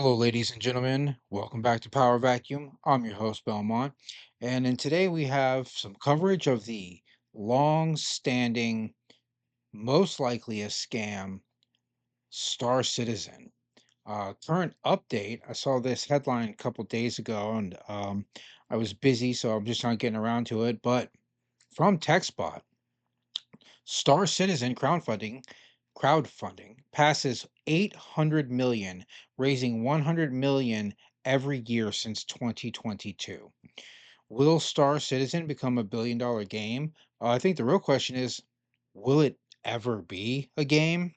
Hello, ladies and gentlemen. Welcome back to Power Vacuum. I'm your host, Belmont. And today we have some coverage of the long standing, most likely a scam, Star Citizen. Current update, I saw this headline a couple days ago and I was busy, so I'm just not getting around to it. But from TechSpot, Star Citizen crowdfunding passes 800 million, raising 100 million every year since 2022. Will Star Citizen become a billion-dollar game? I think the real question is, will it ever be a game?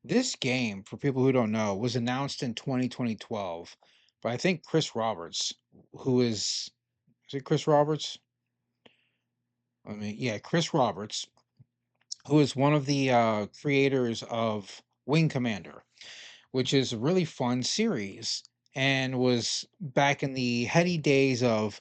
This game, for people who don't know, was announced in 2012 by I think Chris Roberts, who is it Chris Roberts? I mean, yeah, Chris Roberts, who is one of the creators of Wing Commander, which is a really fun series and was back in the heady days of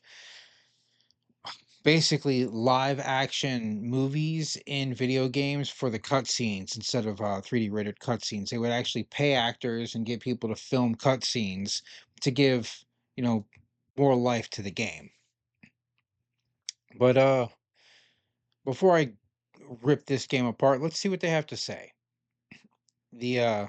basically live action movies in video games for the cutscenes instead of 3D rendered cutscenes. They would actually pay actors and get people to film cutscenes to give, you know, more life to the game. But before I rip this game apart, let's see what they have to say. The uh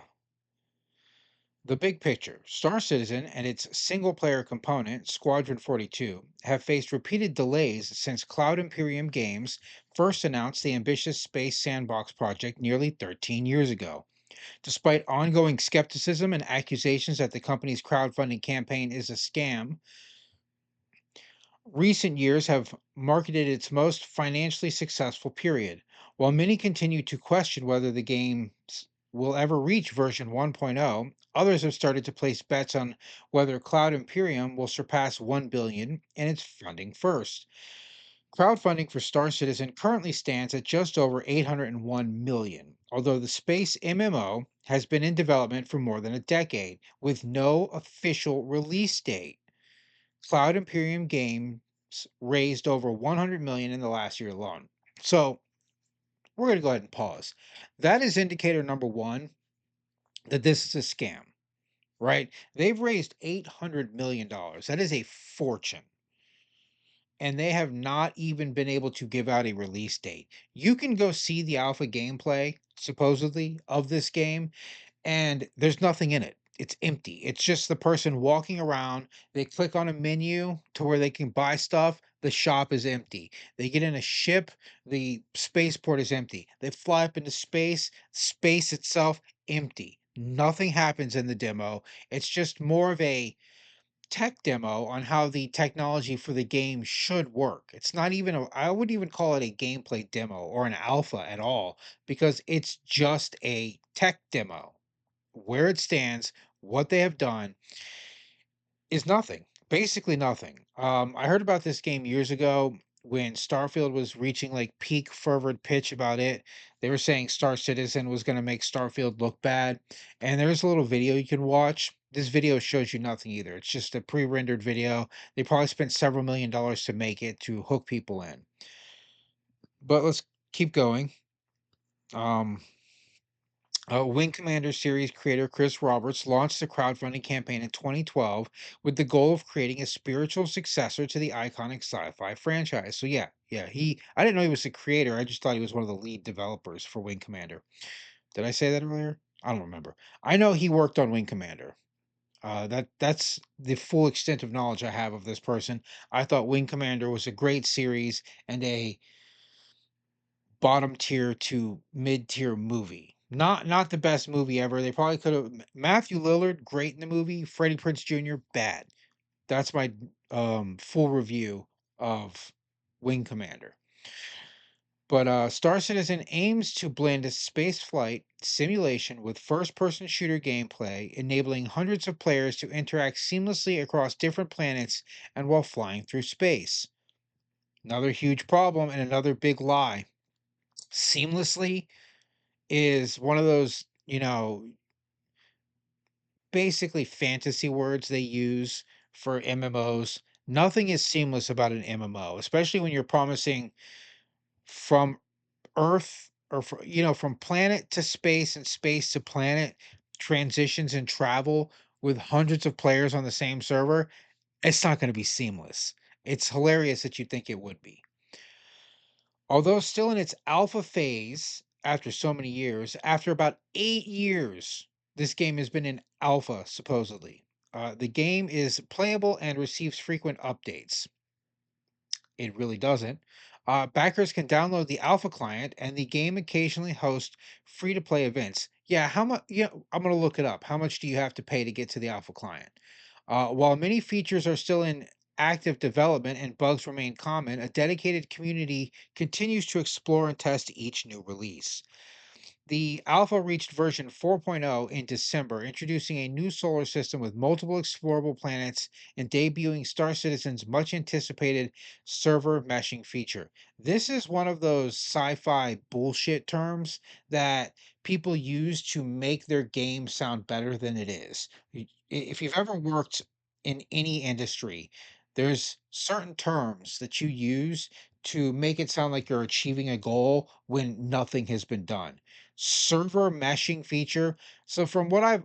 The big picture: Star Citizen and its single player component, Squadron 42, have faced repeated delays since Cloud Imperium Games first announced the ambitious Space Sandbox project nearly 13 years ago. Despite ongoing skepticism and accusations that the company's crowdfunding campaign is a scam, recent years have marketed its most financially successful period. While many continue to question whether the game will ever reach version 1.0, others have started to place bets on whether Cloud Imperium will surpass 1 billion in its funding first. Crowdfunding for Star Citizen currently stands at just over 801 million, although the space MMO has been in development for more than a decade with no official release date. Cloud Imperium Games raised over 100 million in the last year alone. So, we're going to go ahead and pause. That is indicator number 1 that this is a scam, right? They've raised $800 million. That is a fortune. And they have not even been able to give out a release date. You can go see the alpha gameplay, supposedly, of this game, and there's nothing in it. It's empty. It's just the person walking around. They click on a menu to where they can buy stuff. The shop is empty. They get in a ship. The spaceport is empty. They fly up into space. Space itself empty. Nothing happens in the demo. It's just more of a tech demo on how the technology for the game should work. It's not even I wouldn't even call it a gameplay demo or an alpha at all because it's just a tech demo. Where it stands, what they have done is nothing. Basically nothing. I heard about this game years ago when Starfield was reaching like peak fervid pitch about it. They were saying Star Citizen was going to make Starfield look bad, and there's a little video you can watch. This video shows you nothing either. It's just a pre-rendered video. They probably spent several million dollars to make it to hook people in. But let's keep going. Um, Wing Commander series creator Chris Roberts launched the crowdfunding campaign in 2012 with the goal of creating a spiritual successor to the iconic sci-fi franchise. So yeah, I didn't know he was the creator. I just thought he was one of the lead developers for Wing Commander. Did I say that earlier? I don't remember. I know he worked on Wing Commander. That's the full extent of knowledge I have of this person. I thought Wing Commander was a great series and a bottom tier to mid tier movie. Not the best movie ever. They probably could have Matthew Lillard, great in the movie. Freddie Prinze Jr., bad. That's my full review of Wing Commander. But Star Citizen aims to blend a space flight simulation with first person shooter gameplay, enabling hundreds of players to interact seamlessly across different planets and while flying through space. Another huge problem and another big lie. Seamlessly is one of those, basically fantasy words they use for MMOs. Nothing is seamless about an MMO, especially when you're promising from Earth or from planet to space and space to planet transitions and travel with hundreds of players on the same server, it's not going to be seamless. It's hilarious that you think it would be. Although still in its alpha phase after so many years, after about 8 years, this game has been in alpha, supposedly. The game is playable and receives frequent updates. It really doesn't. Backers can download the alpha client, and the game occasionally hosts free to play events. Yeah, how much? Yeah, I'm going to look it up. How much do you have to pay to get to the alpha client? While many features are still in active development and bugs remain common, a dedicated community continues to explore and test each new release. The alpha reached version 4.0 in December, introducing a new solar system with multiple explorable planets and debuting Star Citizen's much anticipated server meshing feature. This is one of those sci fi bullshit terms that people use to make their game sound better than it is. If you've ever worked in any industry, there's certain terms that you use to make it sound like you're achieving a goal when nothing has been done. Server meshing feature. So from what I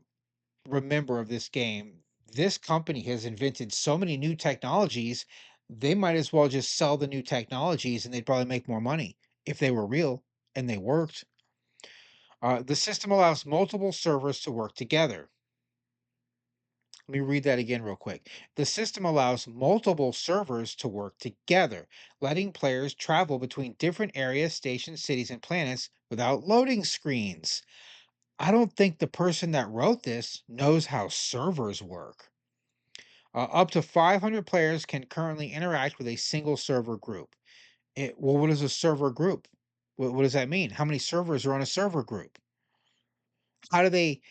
remember of this game, this company has invented so many new technologies, they might as well just sell the new technologies and they'd probably make more money if they were real and they worked. The system allows multiple servers to work together. Let me read that again real quick. The system allows multiple servers to work together, letting players travel between different areas, stations, cities, and planets without loading screens. I don't think the person that wrote this knows how servers work. Up to 500 players can currently interact with a single server group. Well, what is a server group? What does that mean? How many servers are on a server group? How do they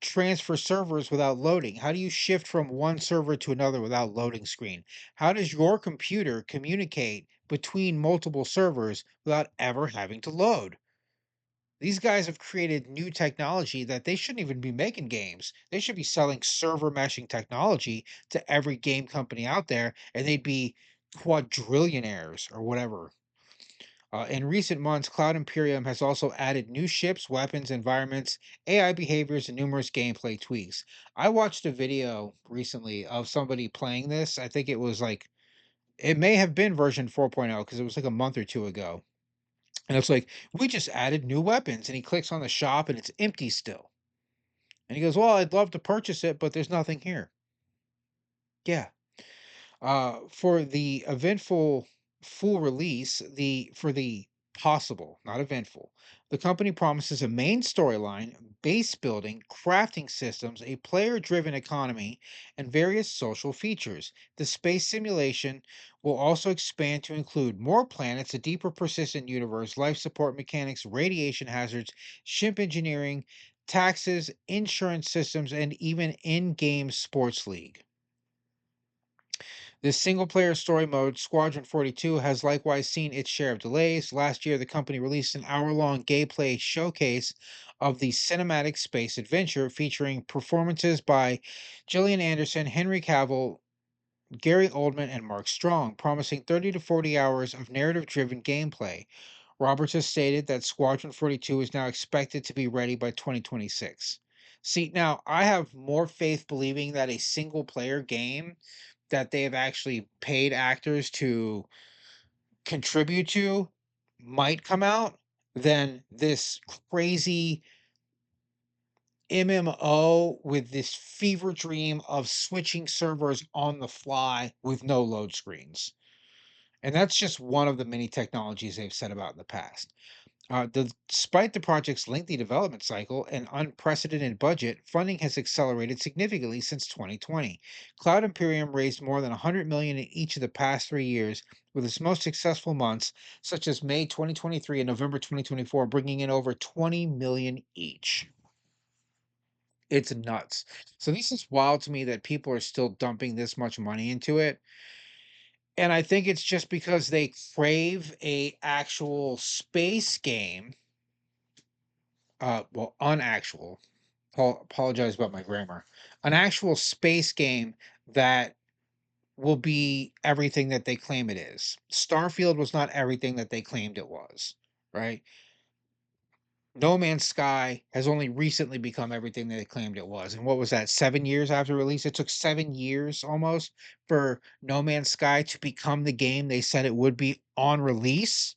transfer servers without loading? How do you shift from one server to another without loading screen? How does your computer communicate between multiple servers without ever having to load? These guys have created new technology that they shouldn't even be making games. They should be selling server meshing technology to every game company out there, and they'd be quadrillionaires or whatever. In recent months, Cloud Imperium has also added new ships, weapons, environments, AI behaviors, and numerous gameplay tweaks. I watched a video recently of somebody playing this. I think it was like, it may have been version 4.0 because it was like a month or two ago. And it's like, we just added new weapons. And he clicks on the shop and it's empty still. And he goes, well, I'd love to purchase it, but there's nothing here. Yeah. For the eventful full release, the for the possible, not eventful, the company promises a main storyline, base building, crafting systems, a player-driven economy, and various social features. The space simulation will also expand to include more planets, a deeper, persistent universe, life support mechanics, radiation hazards, ship engineering, taxes, insurance systems, and even in-game sports league. This single player story mode, Squadron 42, has likewise seen its share of delays. Last year, the company released an hour-long gameplay showcase of the cinematic space adventure featuring performances by Gillian Anderson, Henry Cavill, Gary Oldman, and Mark Strong, promising 30 to 40 hours of narrative-driven gameplay. Roberts has stated that Squadron 42 is now expected to be ready by 2026. See, now I have more faith believing that a single player game that they have actually paid actors to contribute to might come out than this crazy MMO with this fever dream of switching servers on the fly with no load screens. And that's just one of the many technologies they've said about in the past. Despite the project's lengthy development cycle and unprecedented budget, funding has accelerated significantly since 2020. Cloud Imperium raised more than 100 million in each of the past 3 years, with its most successful months, such as May 2023 and November 2024, bringing in over 20 million each. It's nuts. So this is wild to me that people are still dumping this much money into it. And I think it's just because they crave a actual space game, well, unactual. Apologize about my grammar. An actual space game that will be everything that they claim it is. Starfield was not everything that they claimed it was, right? No Man's Sky has only recently become everything that they claimed it was. And what was that, 7 years after release? It took 7 years almost for No Man's Sky to become the game they said it would be on release.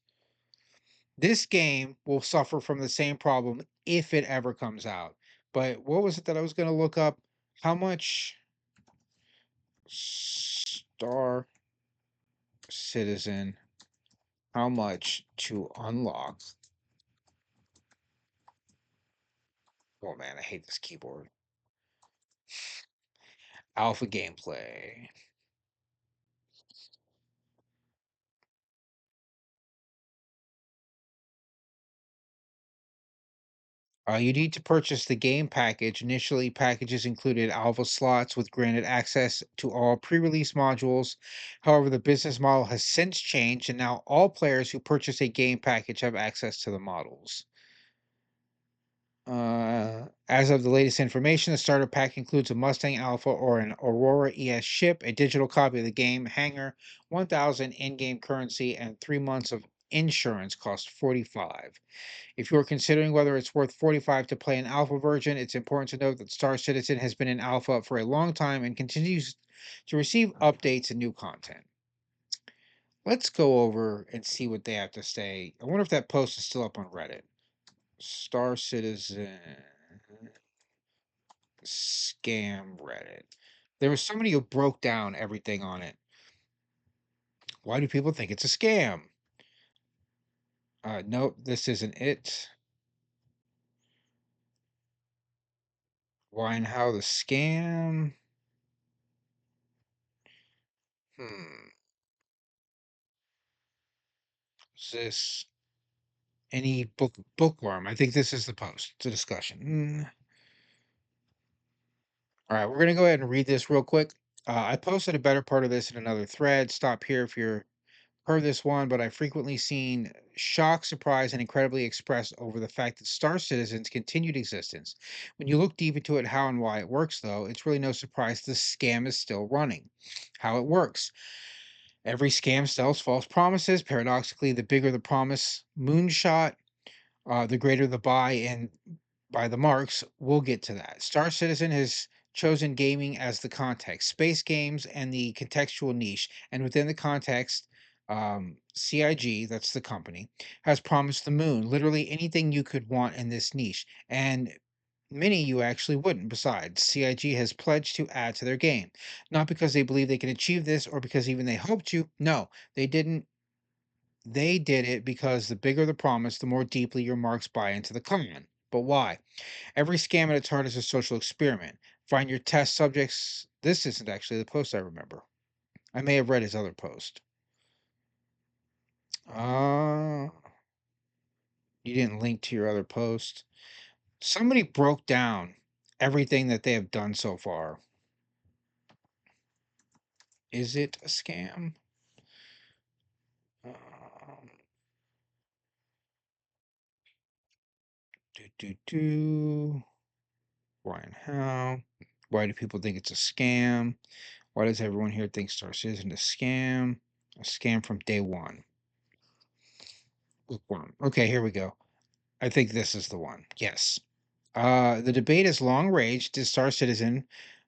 This game will suffer from the same problem if it ever comes out. But what was it that I was going to look up? How much Star Citizen, how much to unlock? Oh man, I hate this keyboard. Alpha gameplay. You need to purchase the game package. Initially, packages included alpha slots with granted access to all pre release modules. However, the business model has since changed, and now all players who purchase a game package have access to the models. As of the latest information, the starter pack includes a Mustang Alpha or an Aurora ES ship, a digital copy of the game, hangar, 1,000 in-game currency, and 3 months of insurance cost 45. If you are considering whether it's worth 45 to play an alpha version, it's important to note that Star Citizen has been in alpha for a long time and continues to receive updates and new content. Let's go over and see what they have to say. I wonder if that post is still up on Reddit. Star Citizen scam Reddit. There was somebody who broke down everything on it. Why do people think it's a scam? Nope, this isn't it. Why and how the scam? Hmm. Is this any bookworm? I think this is the post. It's a discussion. All right, we're gonna go ahead and read this real quick. I posted a better part of this in another thread. Stop here if you're heard this one, but I've frequently seen shock, surprise, and incredibly expressed over the fact that Star Citizen's continued existence. When you look deep into it, how and why it works, though, it's really no surprise the scam is still running. How it works. Every scam sells false promises. Paradoxically, the bigger the promise moonshot, the greater the buy in by the marks. We'll get to that. Star Citizen has chosen gaming as the context, space games, and the contextual niche. And within the context, CIG, that's the company, has promised the moon, literally anything you could want in this niche. And many you actually wouldn't. Besides, CIG has pledged to add to their game, not because they believe they can achieve this or because even they hope to. No, they didn't. They did it because the bigger the promise, the more deeply your marks buy into the con. But why? Every scam at its heart is a social experiment. Find your test subjects. This isn't actually the post I remember. I may have read his other post. Uh, you didn't link to your other post. Somebody broke down everything that they have done so far. Is it a scam? Um, do. Why and how? Why do people think it's a scam? Why does everyone here think Star Citizen is a scam? A scam from day one. Bookworm. Okay, here we go. I think this is the one. Yes. The debate has long raged. Did Star Citizen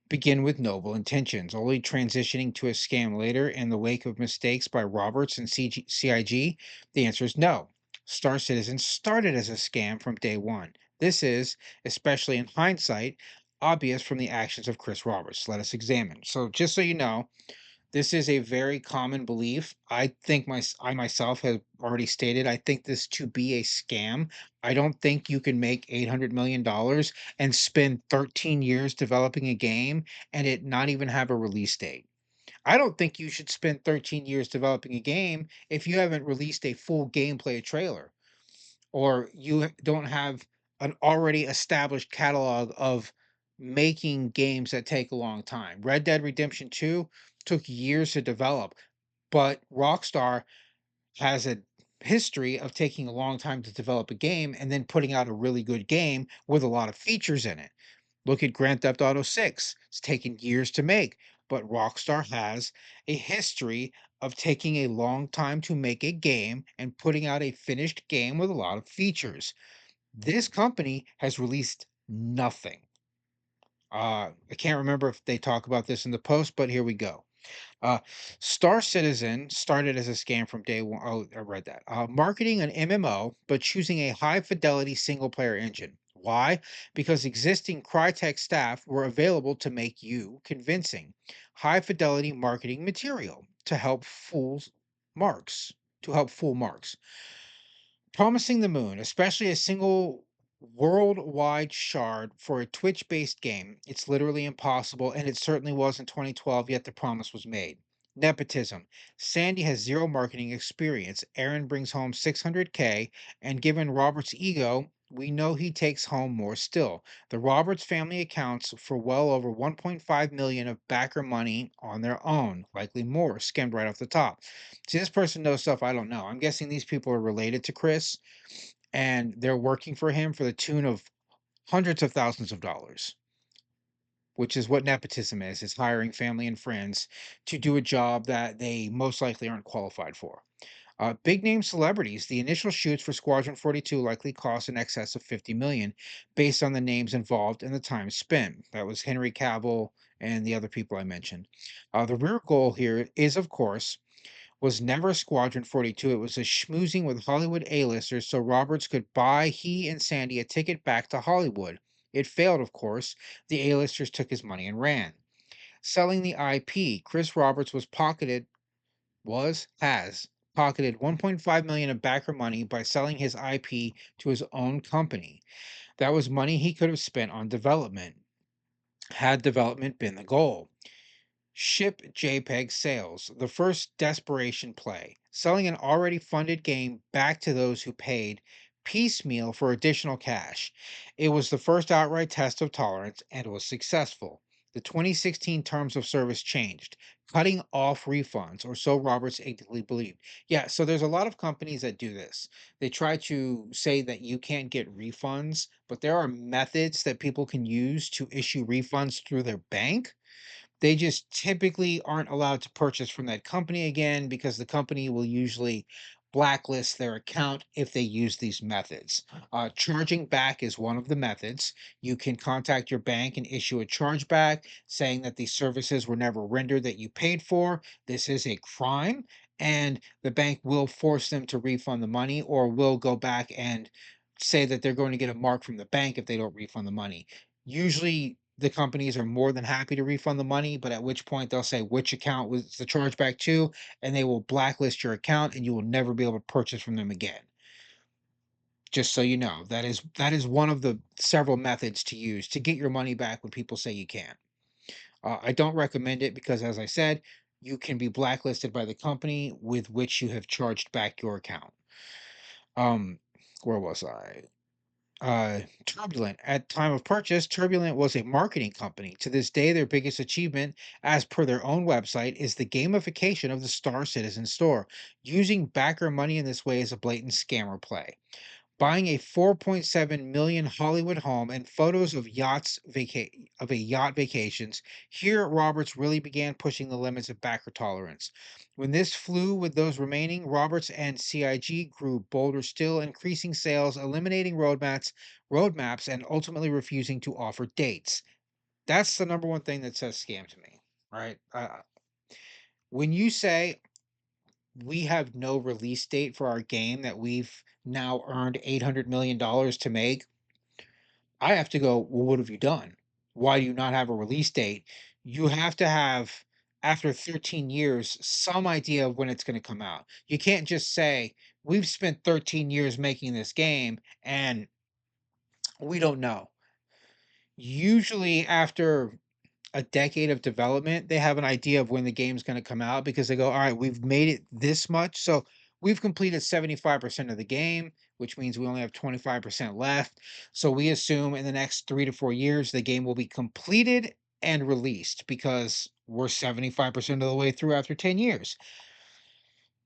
begin with noble intentions, only transitioning to a scam later in the wake of mistakes by Roberts and CIG? The answer is no. Star Citizen started as a scam from day one. This is, especially in hindsight, obvious from the actions of Chris Roberts. Let us examine. So, just so you know, this is a very common belief. I think I myself have already stated I think this to be a scam. I don't think you can make $800 million and spend 13 years developing a game and it not even have a release date. I don't think you should spend 13 years developing a game if you haven't released a full gameplay trailer or you don't have an already established catalog of making games that take a long time. Red Dead Redemption 2 took years to develop, but Rockstar has a history of taking a long time to develop a game and then putting out a really good game with a lot of features in it. Look at Grand Theft Auto 6. It's taken years to make, but Rockstar has a history of taking a long time to make a game and putting out a finished game with a lot of features. This company has released nothing. I can't remember if they talk about this in the post, but here we go. Uh, Star Citizen started as a scam from day one. Oh, I read that. Marketing an MMO, but choosing a high fidelity single player engine. Why? Because existing Crytek staff were available to make you convincing, high fidelity marketing material to help marks, to help fool marks. Promising the moon, especially a single worldwide shard for a Twitch based game, it's literally impossible, and it certainly was in 2012, yet the promise was made. Nepotism. Sandy has zero marketing experience. Aaron brings home 600K, and given Robert's ego, we know he takes home more still. The Roberts family accounts for well over 1.5 million of backer money on their own, likely more, skimmed right off the top. See, this person knows stuff I don't know. I'm guessing these people are related to Chris and they're working for him for the tune of hundreds of thousands of dollars, which is what nepotism is hiring family and friends to do a job that they most likely aren't qualified for. Big name celebrities. The initial shoots for Squadron 42 likely cost in excess of 50 million based on the names involved and the time spent. That was Henry Cavill and the other people I mentioned. The real goal here is, of course, was never Squadron 42. It was a schmoozing with Hollywood A-listers so Roberts could buy he and Sandy a ticket back to Hollywood. It failed, of course. The A-listers took his money and ran. Selling the IP, Chris Roberts has pocketed 1.5 million of backer money by selling his IP to his own company. That was money he could have spent on development, had development been the goal. Ship JPEG sales, the first desperation play, selling an already funded game back to those who paid piecemeal for additional cash. It was the first outright test of tolerance and was successful. The 2016 terms of service changed, cutting off refunds, or so Roberts ignorantly believed. Yeah, so there's a lot of companies that do this. They try to say that you can't get refunds, but there are methods that people can use to issue refunds through their bank. They just typically aren't allowed to purchase from that company again because the company will usually blacklist their account if they use these methods. Charging back is one of the methods. You can contact your bank and issue a chargeback saying that the services were never rendered that you paid for. This is a crime, and the bank will force them to refund the money or will go back and say that they're going to get a mark from the bank if they don't refund the money. Usually, the companies are more than happy to refund the money, but at which point they'll say which account was the chargeback to, and they will blacklist your account and you will never be able to purchase from them again. Just so you know, that is one of the several methods to use to get your money back when people say you can't. I don't recommend it because, as I said, you can be blacklisted by the company with which you have charged back your account. Um, where was I? Turbulent. At time of purchase, Turbulent was a marketing company. To this day, their biggest achievement, as per their own website, is the gamification of the Star Citizen store. Using backer money in this way is a blatant scammer play. Buying a 4.7 million Hollywood home and photos of of a yacht vacations, here Roberts really began pushing the limits of backer tolerance. When this flew with those remaining, Roberts and CIG grew bolder still, increasing sales, eliminating roadmaps, and ultimately refusing to offer dates. That's the number one thing that says scam to me, right? When you say we have no release date for our game that we've now earned $800 million to make, I have to go, well, what have you done? Why do you not have a release date? You have to have, after 13 years, some idea of when it's going to come out. You can't just say, we've spent 13 years making this game and we don't know. Usually, after a decade of development, they have an idea of when the game's going to come out because they go, all right, we've made it this much. So we've completed 75% of the game, which means we only have 25% left. So we assume in the next 3 to 4 years, the game will be completed and released because we're 75% of the way through after 10 years.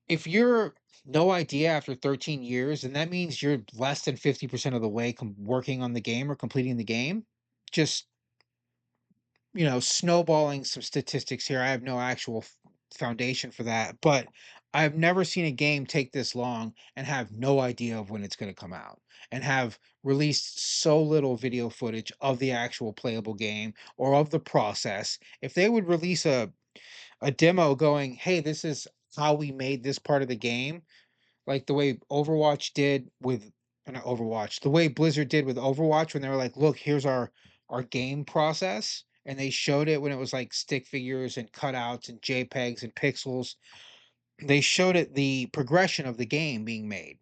If you're no idea after 13 years, then that means you're less than 50% of the way working on the game or completing the game. Just snowballing some statistics here. I have no actual foundation for that, but I've never seen a game take this long and have no idea of when it's gonna come out, and have released so little video footage of the actual playable game or of the process. If they would release a demo going, "Hey, this is how we made this part of the game," like the way Overwatch did with not Overwatch, the way Blizzard did with Overwatch when they were like, "Look, here's our game process," and they showed it when it was like stick figures and cutouts and JPEGs and pixels. They showed it the progression of the game being made.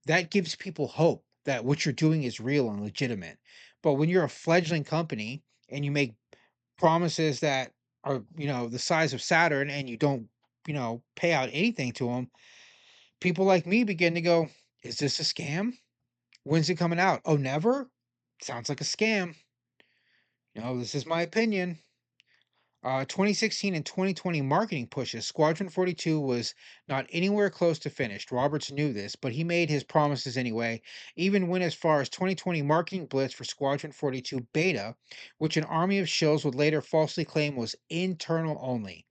That gives people hope that what you're doing is real and legitimate. But when you're a fledgling company and you make promises that are, the size of Saturn and you don't, pay out anything to them, people like me begin to go, "Is this a scam? When's it coming out? Oh, never? Sounds like a scam." This is my opinion. 2016 and 2020 marketing pushes. Squadron 42 was not anywhere close to finished. Roberts knew this, but he made his promises anyway, even went as far as 2020 marketing blitz for Squadron 42 beta, which an army of shills would later falsely claim was internal only.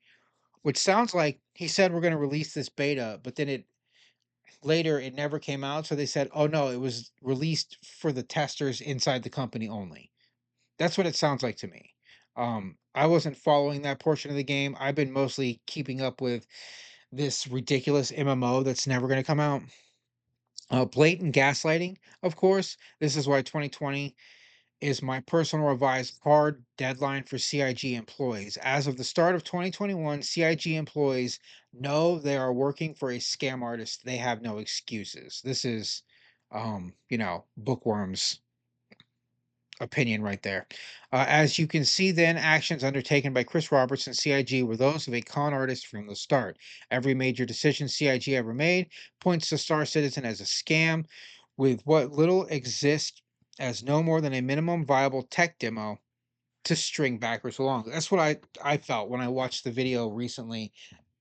Which sounds like he said we're going to release this beta, but then it never came out. So they said, oh no, it was released for the testers inside the company only. That's what it sounds like to me. I wasn't following that portion of the game. I've been mostly keeping up with this ridiculous MMO that's never going to come out. Blatant gaslighting, of course. This is why 2020 is my personal revised hard deadline for CIG employees. As of the start of 2021, CIG employees know they are working for a scam artist. They have no excuses. This is, bookworms opinion right there. As you can see, then, actions undertaken by Chris Roberts and CIG were those of a con artist from the start. Every major decision CIG ever made points to Star Citizen as a scam, with what little exists as no more than a minimum viable tech demo to string backers along. That's what I felt when I watched the video recently.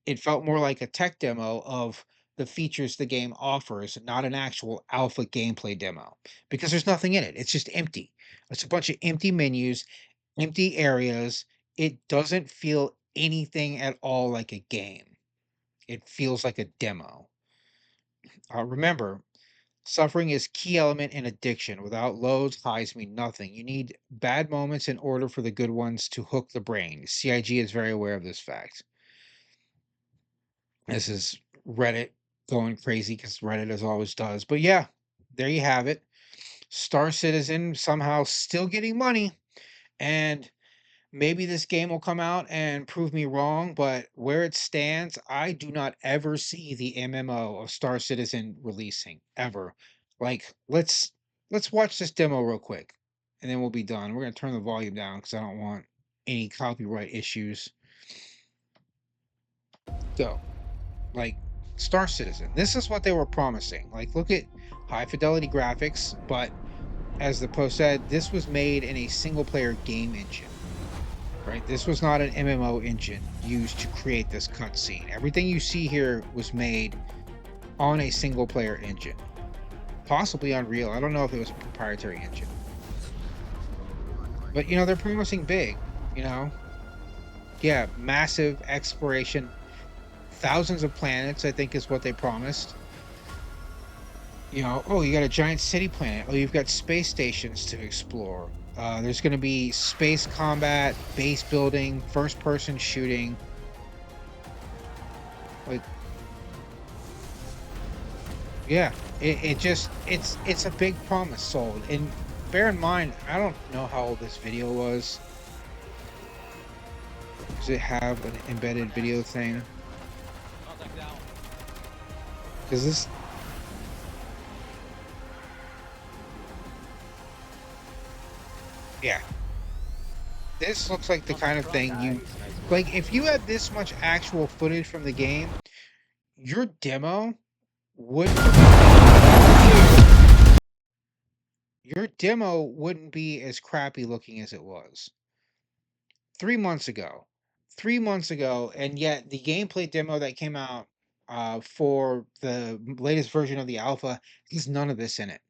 It felt more like a tech demo of the features the game offers, not an actual alpha gameplay demo, because there's nothing in it. It's just empty. It's a bunch of empty menus, empty areas. It doesn't feel anything at all like a game. It feels like a demo. Remember, suffering is key element in addiction. Without lows, highs mean nothing. You need bad moments in order for the good ones to hook the brain. CIG is very aware of this fact. This is Reddit going crazy because Reddit as always does. But yeah, there you have it. Star Citizen somehow still getting money, and maybe this game will come out and prove me wrong, but where it stands, I do not ever see the MMO of Star Citizen releasing ever. Like, let's watch this demo real quick, and then we'll be done. We're gonna turn the volume down because I don't want any copyright issues. So, like, Star Citizen, this is what they were promising. Like, look at high fidelity graphics, but as the post said, this was made in a single player game engine. Right? This was not an MMO engine used to create this cutscene. Everything you see here was made on a single player engine, possibly Unreal. I don't know if it was a proprietary engine, but they're promising big. You know, yeah, massive exploration, thousands of planets. I think is what they promised. Oh, you got a giant city planet. Oh, you've got space stations to explore. There's going to be space combat, base building, first person shooting. Like, yeah, it's a big promise sold. And bear in mind, I don't know how old this video was. Does it have an embedded video thing? Does this? Yeah, this looks like the kind of thing you like. If you had this much actual footage from the game, your demo wouldn't your demo wouldn't be as crappy looking as it was 3 months ago. 3 months ago, and yet the gameplay demo that came out for the latest version of the alpha has none of this in it.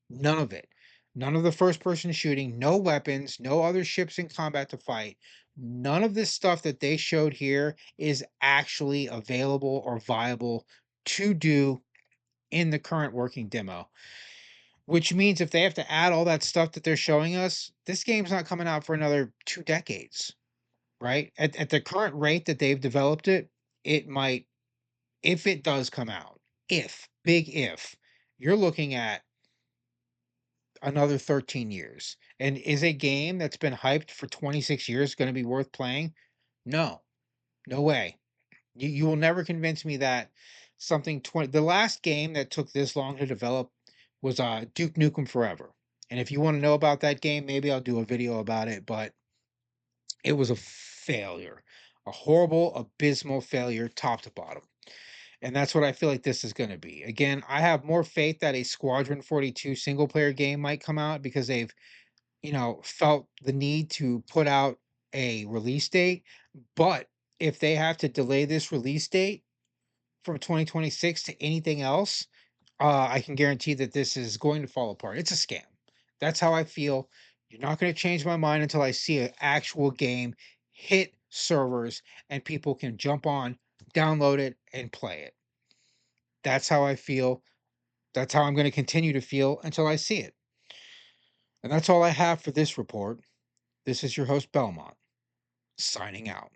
None of it. None of the first person shooting, no weapons, no other ships in combat to fight. None of this stuff that they showed here is actually available or viable to do in the current working demo, which means if they have to add all that stuff that they're showing us, this game's not coming out for another 2 decades, right? At the current rate that they've developed it, it might, if it does come out, big if, you're looking at another 13 years. And is a game that's been hyped for 26 years gonna be worth playing? No. No way. You will never convince me that something 20 the last game that took this long to develop was, Duke Nukem Forever. And if you wanna know about that game, maybe I'll do a video about it, but it was a failure. A horrible, abysmal failure top to bottom. And that's what I feel like this is gonna be. Again, I have more faith that a Squadron 42 single player game might come out because they've, felt the need to put out a release date. But if they have to delay this release date from 2026 to anything else, I can guarantee that this is going to fall apart. It's a scam. That's how I feel. You're not going to change my mind until I see an actual game hit servers and people can jump on, download it, and play it. That's how I feel. That's how I'm going to continue to feel until I see it. And that's all I have for this report. This is your host, Belmont, signing out.